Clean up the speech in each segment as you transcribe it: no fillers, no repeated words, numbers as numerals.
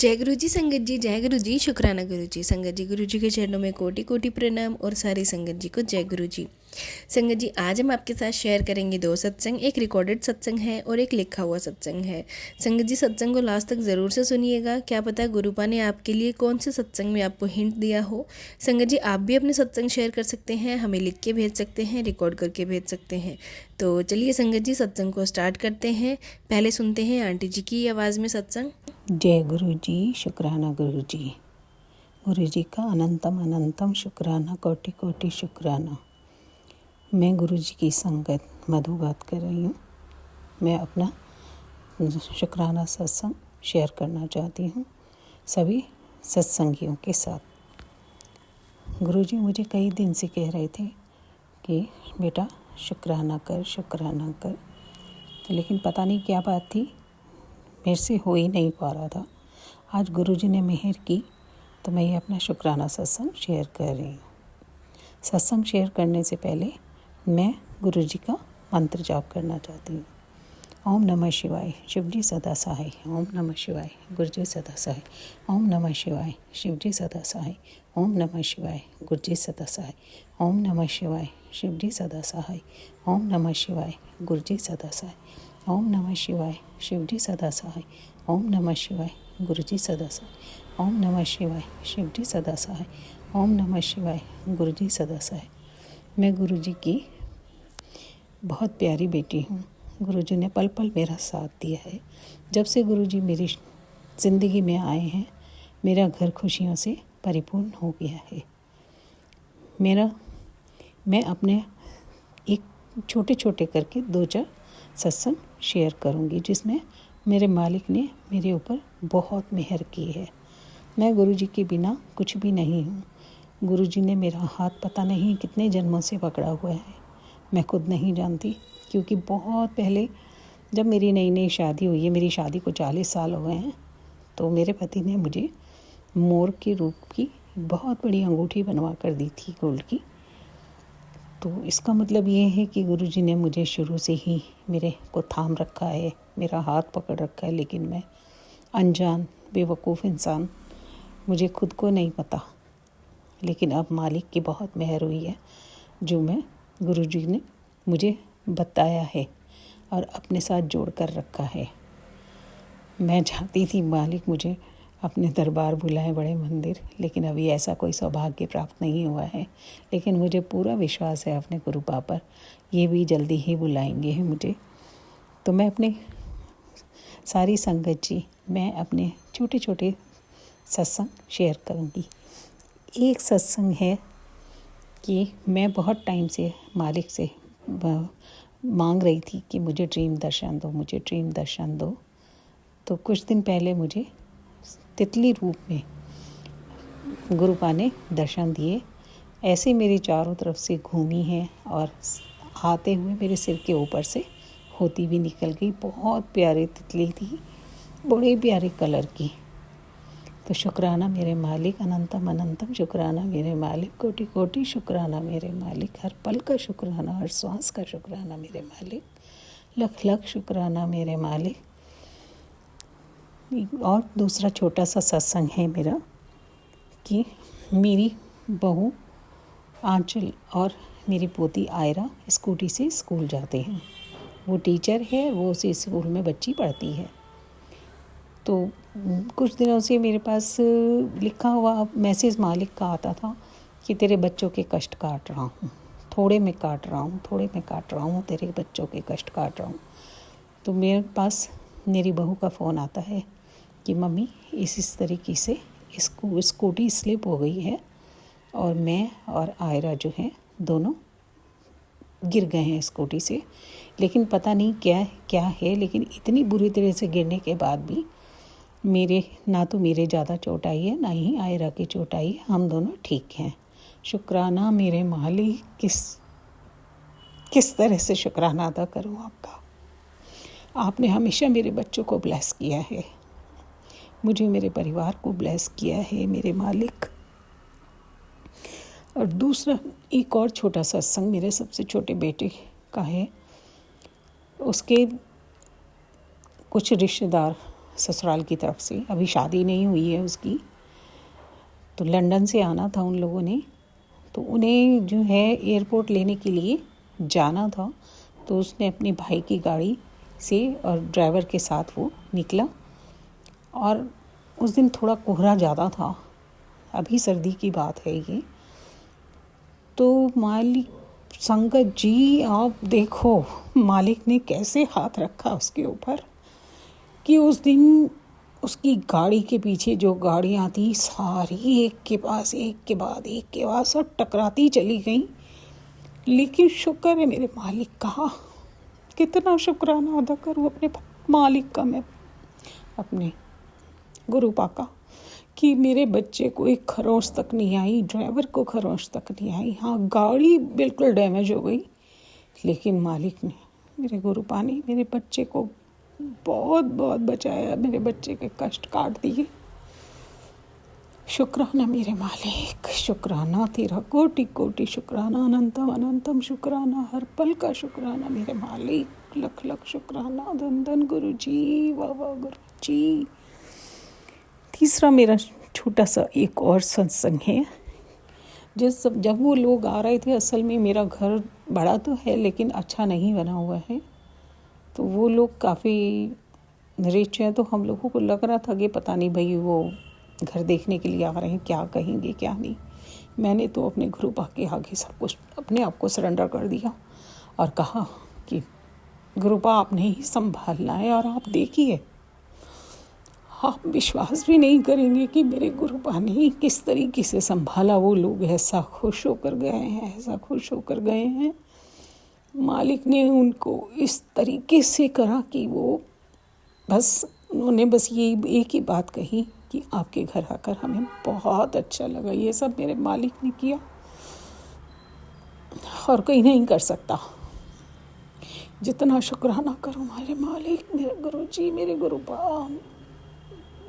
जय गुरु जी संगत जी, जय गुरु जी, शुक्राना गुरु जी। संगत जी, गुरु जी के चरणों में कोटि कोटि प्रणाम और सारी संगत जी को जय गुरु जी। संगत जी, आज हम आपके साथ शेयर करेंगे दो सत्संग। एक रिकॉर्डेड सत्संग है और एक लिखा हुआ सत्संग है। संगत जी, सत्संग को लास्ट तक ज़रूर से सुनिएगा। क्या पता गुरुपा ने आपके लिए कौन से सत्संग में आपको हिंट दिया हो। संगत जी, आप भी अपने सत्संग शेयर कर सकते हैं, हमें लिख के भेज सकते हैं, रिकॉर्ड करके भेज सकते हैं। तो चलिए संगत जी, सत्संग को स्टार्ट करते हैं। पहले सुनते हैं आंटी जी की आवाज़ में सत्संग। जय गुरु जी, शुक्राना गुरु जी। गुरु जी का अनंतम अनंतम शुक्राना, कोटि कोटि शुक्राना। मैं गुरु जी की संगत मधु बात कर रही हूँ। मैं अपना शुक्राना सत्संग शेयर करना चाहती हूँ सभी सत्संगियों के साथ। गुरु जी मुझे कई दिन से कह रहे थे कि बेटा शुक्राना कर, लेकिन पता नहीं क्या बात थी, मेरे से हो ही नहीं पा रहा था। आज गुरुजी ने मेहर की तो मैं ये अपना शुक्राना सत्संग शेयर कर रही हूँ। सत्संग शेयर करने से पहले मैं गुरुजी का मंत्र जाप करना चाहती हूँ। ओम नमः शिवाय, शिव जी सदा सहाय। ओम नमः शिवाय, गुरुजी सदा सहाय। ओम नमः शिवाय, शिव जी सदा सहाय। ओम नमः शिवाय, गुरुजी सदा सहाय। ओम नमः शिवाय, शिव जी सदा सहाय। ओम नमः शिवाय, गुरुजी सदा सहाय। ओम नमः शिवाय, शिव जी सदा सहाय। ओम नमः शिवाय, गुरुजी सदा सहाय। ओम नमः शिवाय, शिव जी सदा सहाय। ओम नमः शिवाय, गुरुजी सदा सहाय। मैं गुरुजी की बहुत प्यारी बेटी हूँ। गुरुजी ने पल पल मेरा साथ दिया है। जब से गुरुजी मेरी ज़िंदगी में आए हैं, मेरा घर खुशियों से परिपूर्ण हो गया है। मैं अपने एक छोटे छोटे करके 2-4 सत्संग शेयर करूंगी, जिसमें मेरे मालिक ने मेरे ऊपर बहुत मेहर की है। मैं गुरुजी के बिना कुछ भी नहीं हूँ। गुरुजी ने मेरा हाथ पता नहीं कितने जन्मों से पकड़ा हुआ है, मैं खुद नहीं जानती। क्योंकि बहुत पहले जब मेरी नई नई शादी हुई है, मेरी शादी को 40 साल हो गए हैं, तो मेरे पति ने मुझे मोर के रूप की बहुत बड़ी अंगूठी बनवा कर दी थी, गोल्ड की। तो इसका मतलब ये है कि गुरुजी ने मुझे शुरू से ही मेरे को थाम रखा है, मेरा हाथ पकड़ रखा है। लेकिन मैं अनजान बेवकूफ़ इंसान, मुझे खुद को नहीं पता। लेकिन अब मालिक की बहुत मेहर हुई है, जो मैं गुरुजी ने मुझे बताया है और अपने साथ जोड़ कर रखा है। मैं चाहती थी मालिक मुझे अपने दरबार बुलाए, बड़े मंदिर, लेकिन अभी ऐसा कोई सौभाग्य प्राप्त नहीं हुआ है। लेकिन मुझे पूरा विश्वास है अपने गुरुपा पर, ये भी जल्दी ही बुलाएंगे मुझे। तो मैं अपने सारी संगत जी, मैं अपने छोटे छोटे सत्संग शेयर करूँगी। एक सत्संग है कि मैं बहुत टाइम से मालिक से मांग रही थी कि मुझे ड्रीम दर्शन दो, मुझे ड्रीम दर्शन दो। तो कुछ दिन पहले मुझे तितली रूप में गुरुपा ने दर्शन दिए। ऐसे मेरी चारों तरफ से घूमी है और आते हुए मेरे सिर के ऊपर से होती भी निकल गई। बहुत प्यारी तितली थी, बड़े प्यारे कलर की। तो शुक्राना मेरे मालिक, अनंतम अनंतम शुक्राना मेरे मालिक, कोटि कोटि शुक्राना मेरे मालिक, हर पल का शुक्राना, हर श्वास का शुक्राना मेरे मालिक, लख लख शुक्राना मेरे मालिक। और दूसरा छोटा सा सत्संग है मेरा कि मेरी बहू आंचल और मेरी पोती आयरा स्कूटी से स्कूल जाते हैं। वो टीचर है, वो उसी स्कूल में बच्ची पढ़ती है। तो कुछ दिनों से मेरे पास लिखा हुआ मैसेज मालिक का आता था कि तेरे बच्चों के कष्ट काट रहा हूँ, थोड़े में काट रहा हूँ, तेरे बच्चों के कष्ट काट रहा हूँ। तो मेरे पास मेरी बहू का फ़ोन आता है कि मम्मी इस तरीके से स्कूटी स्लिप हो गई है और मैं और आयरा जो हैं दोनों गिर गए हैं स्कूटी से। लेकिन पता नहीं क्या है, लेकिन इतनी बुरी तरह से गिरने के बाद भी ना तो मेरे ज़्यादा चोट आई है, ना ही आयरा की चोट आई है, हम दोनों ठीक हैं। शुक्राना मेरे मालिक, किस तरह से शुक्राना अदा करूँ आपका। आपने हमेशा मेरे बच्चों को ब्लेस किया है, मुझे मेरे परिवार को ब्लेस किया है मेरे मालिक। और दूसरा एक और छोटा सत्संग मेरे सबसे छोटे बेटे का है। उसके कुछ रिश्तेदार ससुराल की तरफ से, अभी शादी नहीं हुई है उसकी। तो लंदन से आना था उन लोगों ने, तो उन्हें जो है एयरपोर्ट लेने के लिए जाना था। तो उसने अपने भाई की गाड़ी से और ड्राइवर के साथ वो निकला, और उस दिन थोड़ा कोहरा ज़्यादा था, अभी सर्दी की बात है ये। तो मालिक संगत जी, आप देखो मालिक ने कैसे हाथ रखा उसके ऊपर कि उस दिन उसकी गाड़ी के पीछे जो गाड़ियाँ थी सारी एक के बाद सब टकराती चली गई। लेकिन शुक्र है मेरे मालिक का, कितना शुक्राना अदा करूँ अपने मालिक का, मैं अपने गुरु पाका, कि मेरे बच्चे को एक खरोंच तक नहीं आई, ड्राइवर को खरोंच तक नहीं आई। हाँ, गाड़ी बिल्कुल डैमेज हो गई, लेकिन मालिक ने, मेरे गुरु पा ने मेरे बच्चे को बहुत बहुत बचाया, मेरे बच्चे के कष्ट काट दिए। शुक्राना मेरे मालिक, शुक्राना तेरा, कोटि कोटि शुक्राना, अनंतम अनंतम शुक्राना, हर पल का शुक्राना मेरे मालिक, लख लख शुक्राना। धन धन गुरु जी, वाह वाह गुरु जी। तीसरा मेरा छोटा सा एक और सत्संग है। जब वो लोग आ रहे थे, असल में मेरा घर बड़ा तो है लेकिन अच्छा नहीं बना हुआ है, तो वो लोग काफ़ी रिच हैं, तो हम लोगों को लग रहा था कि पता नहीं भाई वो घर देखने के लिए आ रहे हैं, क्या कहेंगे क्या नहीं। मैंने तो अपने गुरु पा के आगे सब कुछ अपने आप को सरेंडर कर दिया और कहा कि गुरु पा आपने ही संभालना है, और आप देखिए, आप विश्वास भी नहीं करेंगे कि मेरे गुरु पा ने किस तरीके से संभाला। वो लोग ऐसा खुश होकर गए हैं, ऐसा खुश होकर गए हैं। मालिक ने उनको इस तरीके से करा कि वो उन्होंने बस ये एक ही बात कही कि आपके घर आकर हमें बहुत अच्छा लगा। ये सब मेरे मालिक ने किया और कोई नहीं कर सकता। जितना शुक्राना करूं मेरे मालिक, मेरे गुरु जी, मेरे गुरु पा,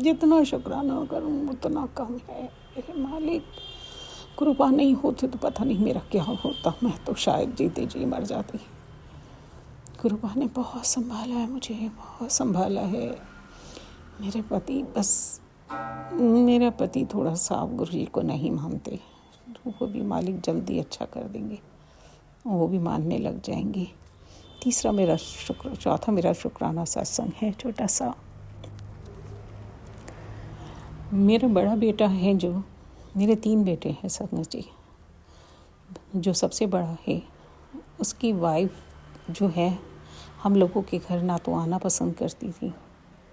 जितना शुक्राना करूं उतना कम है मेरे मालिक। गुरु पा नहीं होते तो पता नहीं मेरा क्या होता, मैं तो शायद जीते जी मर जाती। गुरु पा ने बहुत संभाला है मुझे, बहुत संभाला है। मेरा पति थोड़ा सा आप गुरु जी को नहीं मानते, वो भी मालिक जल्दी अच्छा कर देंगे, वो भी मानने लग जाएंगे। चौथा मेरा शुक्राना सत्संग है छोटा सा। मेरा बड़ा बेटा है, जो मेरे 3 बेटे हैं संगत जी, जो सबसे बड़ा है, उसकी वाइफ जो है हम लोगों के घर ना तो आना पसंद करती थी,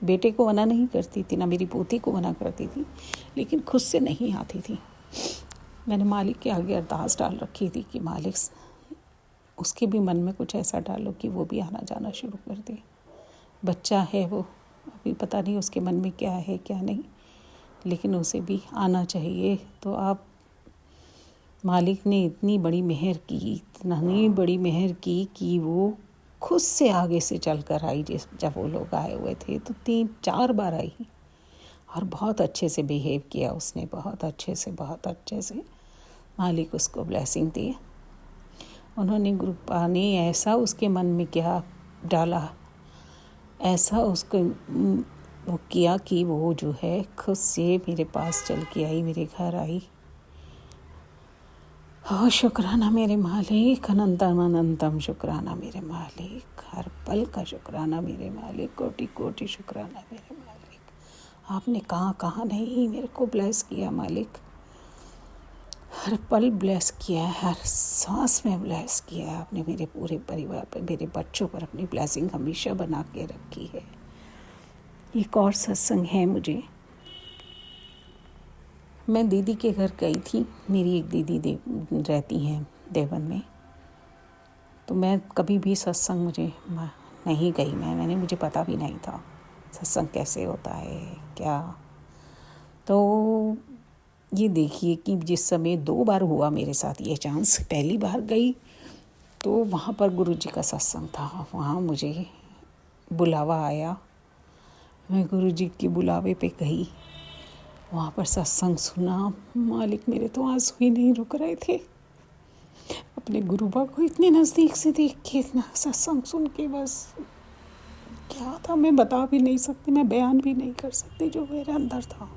बेटे को मना नहीं करती थी, ना मेरी पोती को मना करती थी, लेकिन खुद से नहीं आती थी। मैंने मालिक के आगे अरदास डाल रखी थी कि मालिक उसके भी मन में कुछ ऐसा डालो कि वो भी आना जाना शुरू कर दे। बच्चा है वो, अभी पता नहीं उसके मन में क्या है क्या नहीं, लेकिन उसे भी आना चाहिए। तो आप मालिक ने इतनी बड़ी मेहर की कि वो खुद से आगे से चल कर आई। जब वो लोग आए हुए थे तो 3-4 बार आई, और बहुत अच्छे से बिहेव किया उसने, बहुत अच्छे से। मालिक उसको ब्लेसिंग दिए। उन्होंने गुरु पा ने ऐसा उसके मन में क्या डाला, ऐसा उसको वो किया कि वो जो है खुद से मेरे पास चल के आई, मेरे घर आई। हाँ, शुक्राना मेरे मालिक, अनंतम अनंतम शुक्राना मेरे मालिक, हर पल का शुक्राना मेरे मालिक, कोटि कोटि शुक्राना मेरे मालिक। आपने कहाँ नहीं मेरे को ब्लेस किया मालिक, हर पल ब्लेस किया है, हर सांस में ब्लेस किया है आपने। मेरे पूरे परिवार पर, मेरे बच्चों पर अपनी ब्लेसिंग हमेशा बना के रखी है। एक और सत्संग है मुझे। मैं दीदी के घर गई थी, मेरी एक दीदी रहती हैं देवन में, तो मैं कभी भी सत्संग नहीं गई, मुझे पता भी नहीं था सत्संग कैसे होता है क्या। तो ये देखिए कि जिस समय 2 बार हुआ मेरे साथ ये चांस, पहली बार गई तो वहाँ पर गुरु जी का सत्संग था, वहाँ मुझे बुलावा आया, मैं गुरु जी के बुलावे पे गई, वहाँ पर सत्संग सुना। मालिक, मेरे तो आंसू ही नहीं रुक रहे थे, अपने गुरुबा को इतने नज़दीक से देख के, इतना सत्संग सुन के, बस क्या था मैं बता भी नहीं सकती, मैं बयान भी नहीं कर सकती जो मेरे अंदर था।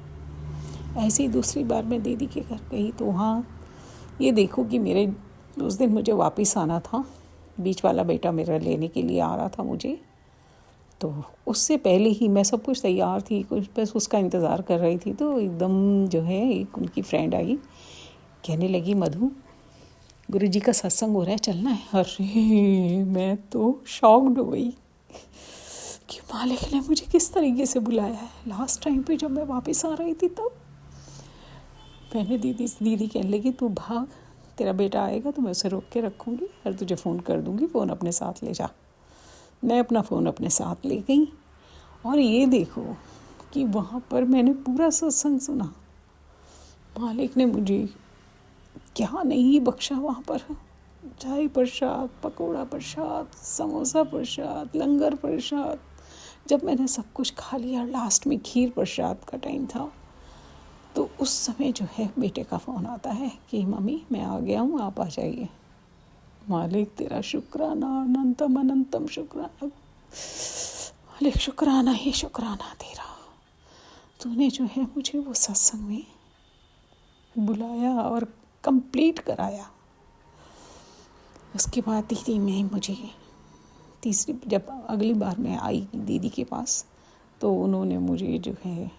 ऐसे ही दूसरी बार मैं दीदी के घर गई तो वहाँ ये देखो कि मेरे उस दिन मुझे वापस आना था, बीच वाला बेटा मेरा लेने के लिए आ रहा था मुझे। तो उससे पहले ही मैं सब कुछ तैयार थी, कुछ बस उसका इंतज़ार कर रही थी। तो एकदम जो है एक उनकी फ्रेंड आई, कहने लगी मधु गुरुजी का सत्संग हो रहा है, चलना है। अरे मैं तो शॉक्ड हो गई कि मालिक ने मुझे किस तरीके से बुलाया है। लास्ट टाइम पे जब मैं वापस आ रही थी तब मैंने दीदी कहने लगी तू भाग, तेरा बेटा आएगा तो मैं उसे रोक के रखूँगी और तुझे फ़ोन कर दूँगी, फ़ोन अपने साथ ले जा। मैं अपना फ़ोन अपने साथ ले गई और ये देखो कि वहाँ पर मैंने पूरा सत्संग सुना। मालिक ने मुझे क्या नहीं बख्शा वहाँ पर। चाय प्रसाद, पकौड़ा प्रसाद, समोसा प्रसाद, लंगर प्रसाद। जब मैंने सब कुछ खा लिया, लास्ट में खीर प्रसाद का टाइम था, तो उस समय जो है बेटे का फ़ोन आता है कि मम्मी मैं आ गया हूँ, आप आ जाइए। मालिक तेरा शुक्राना, अनंतम अनंतम शुक्राना। मालिक शुक्राना ही शुक्राना तेरा, तूने जो है मुझे वो सत्संग में बुलाया और कंप्लीट कराया। उसके बाद दीदी में मुझे तीसरी जब अगली बार मैं आई दीदी के पास तो उन्होंने मुझे जो है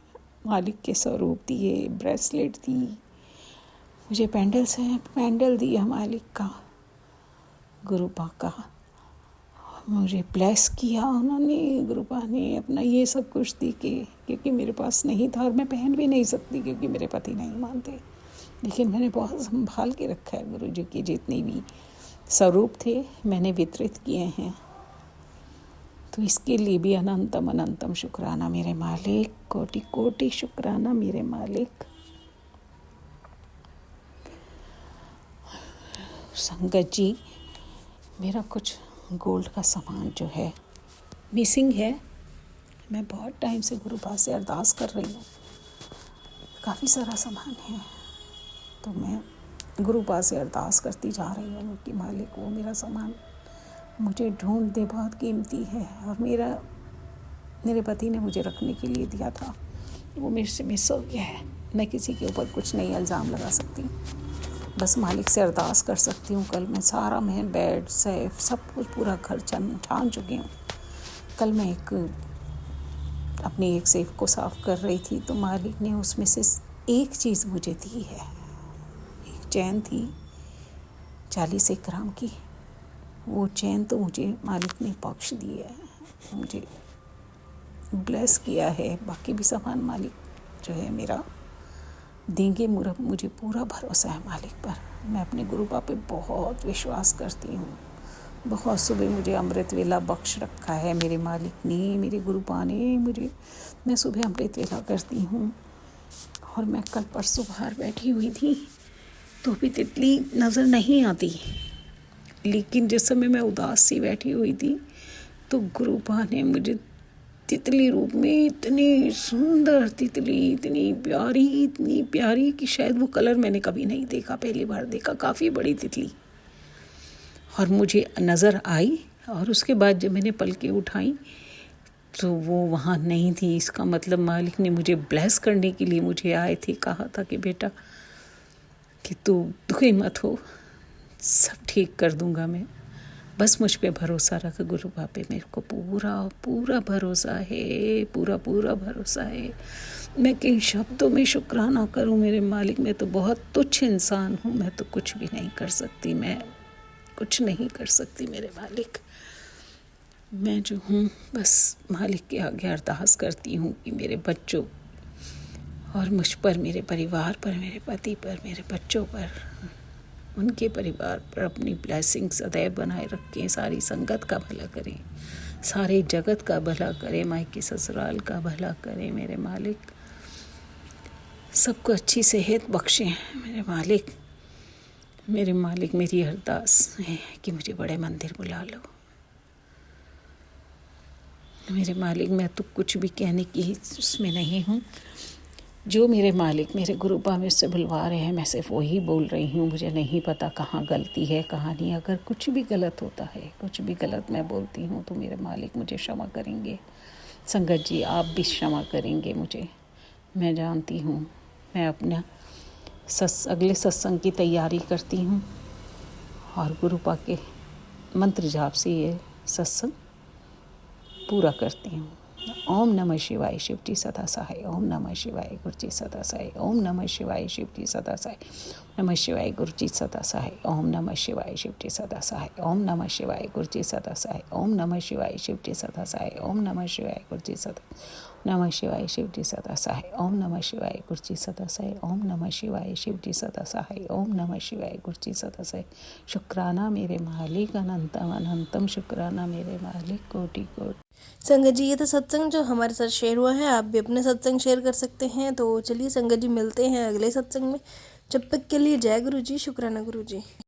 मालिक के स्वरूप दिए, ब्रेसलेट दी, मुझे पेंडल दिया मालिक का, गुरुपा का, मुझे ब्लेस किया उन्होंने, गुरुपा ने अपना ये सब कुछ दी के, क्योंकि मेरे पास नहीं था और मैं पहन भी नहीं सकती क्योंकि मेरे पति नहीं मानते। लेकिन मैंने बहुत संभाल के रखा है। गुरु जी के जितने भी स्वरूप थे मैंने वितरित किए हैं। तो इसके लिए भी अनंतम अनंतम शुक्राना मेरे मालिक, कोटि कोटि शुक्राना मेरे मालिक। संगत जी, मेरा कुछ गोल्ड का सामान जो है मिसिंग है। मैं बहुत टाइम से गुरु पास से अरदास कर रही हूँ, काफ़ी सारा सामान है। तो मैं गुरु पास से अरदास करती जा रही हूँ कि मालिक वो मेरा सामान मुझे ढूंढ दे, बहुत कीमती है और मेरे पति ने मुझे रखने के लिए दिया था, वो मेरे से मिस हो गया है। मैं किसी के ऊपर कुछ नहीं इल्ज़ाम लगा सकती, बस मालिक से अरदास कर सकती हूँ। कल मैं बेड सेफ सब कुछ पूरा घर छान चुकी हूँ। कल मैं अपनी एक सेफ को साफ़ कर रही थी तो मालिक ने उसमें से एक चीज़ मुझे दी है। एक चैन थी 40 ग्राम की, वो चैन तो मुझे मालिक ने बख्श दी है, मुझे ब्लेस किया है। बाकी भी सामान मालिक जो है मेरा देंगे। मुझे पूरा भरोसा है मालिक पर। मैं अपने गुरु पापा पे बहुत विश्वास करती हूँ। बहुत सुबह मुझे अमृत वेला बख्श रखा है मेरे मालिक ने, मेरे गुरु पा ने मुझे। मैं सुबह अमृत वेला करती हूँ और मैं कल परसों बाहर बैठी हुई थी तो भी तितली नज़र नहीं आती, लेकिन जिस समय मैं उदास सी बैठी हुई थी तो गुरु पा ने मुझे तितली रूप में इतनी सुंदर तितली, इतनी प्यारी कि शायद वो कलर मैंने कभी नहीं देखा, पहली बार देखा। काफ़ी बड़ी तितली और मुझे नज़र आई और उसके बाद जब मैंने पलकें उठाई तो वो वहाँ नहीं थी। इसका मतलब मालिक ने मुझे ब्लेस करने के लिए मुझे आए थे, कहा था कि बेटा कि तू दुखी मत हो, सब ठीक कर दूंगा मैं, बस मुझ पे भरोसा रख। गुरु पापे मेरे को पूरा भरोसा है, पूरा भरोसा है। मैं किन शब्दों में शुक्राना करूं मेरे मालिक। मैं तो बहुत तुच्छ इंसान हूं, मैं तो कुछ भी नहीं कर सकती, मैं कुछ नहीं कर सकती मेरे मालिक। मैं जो हूँ बस मालिक के आगे अरदास करती हूँ कि मेरे बच्चों और मुझ पर, मेरे परिवार पर, मेरे पति पर, मेरे बच्चों पर, उनके परिवार पर अपनी ब्लेसिंग सदैव बनाए रखें। सारी संगत का भला करें, सारे जगत का भला करें, मायके ससुराल का भला करें मेरे मालिक। सबको अच्छी सेहत बख्शें मेरे मालिक। मेरे मालिक, मेरी अरदास है कि मुझे बड़े मंदिर बुला लो मेरे मालिक। मैं तो कुछ भी कहने की उसमें नहीं हूँ, जो मेरे मालिक मेरे गुरु मुझ से बुलवा रहे हैं, मैं सिर्फ वही बोल रही हूँ। मुझे नहीं पता कहाँ गलती है कहाँ नहीं। अगर कुछ भी गलत होता है, कुछ भी गलत मैं बोलती हूँ, तो मेरे मालिक मुझे क्षमा करेंगे। संगत जी, आप भी क्षमा करेंगे मुझे। मैं जानती हूँ। मैं अपना अगले सत्संग की तैयारी करती हूँ और गुरुपा के मंत्र जाप से ये सत्संग पूरा करती हूँ। ओम नमः शिवाय, शिव जी सदा सहाय। ओम नमः शिवाय, गुरु जी सदा सहाय। ओम नमः शिवाय, शिव जी सदा सहाय। नमः शिवाय, गुरु जी सदा सहाय। ओम नमः शिवाय, शिव जी सदा सहाय। ओम नमः शिवाय, गुरु जी सदा सहाय। ओम नमः शिवाय, शिव जी सदा सहाय। ओम नमः शिवाय, गुरु जी सदा नमः शिवाय, शिव जी सदा सहाय। ओम नमः शिवाय, गुरु जी सदा सहाय। ओम नमः शिवाय, शिव जी सदा सहाय। ओम नमः शिवाय, गुरु जी सदा सहाय। शुक्राना मेरे मालिक, अनंतम अनंतम शुक्राना मेरे मालिक, कोटि कोटि। संगत जी, ये तो सत्संग जो हमारे साथ शेयर हुआ है, आप भी अपने सत्संग शेयर कर सकते हैं। तो चलिए संगत जी, मिलते हैं अगले सत्संग में। जब तक के लिए जय गुरु जी, शुक्राना गुरु जी।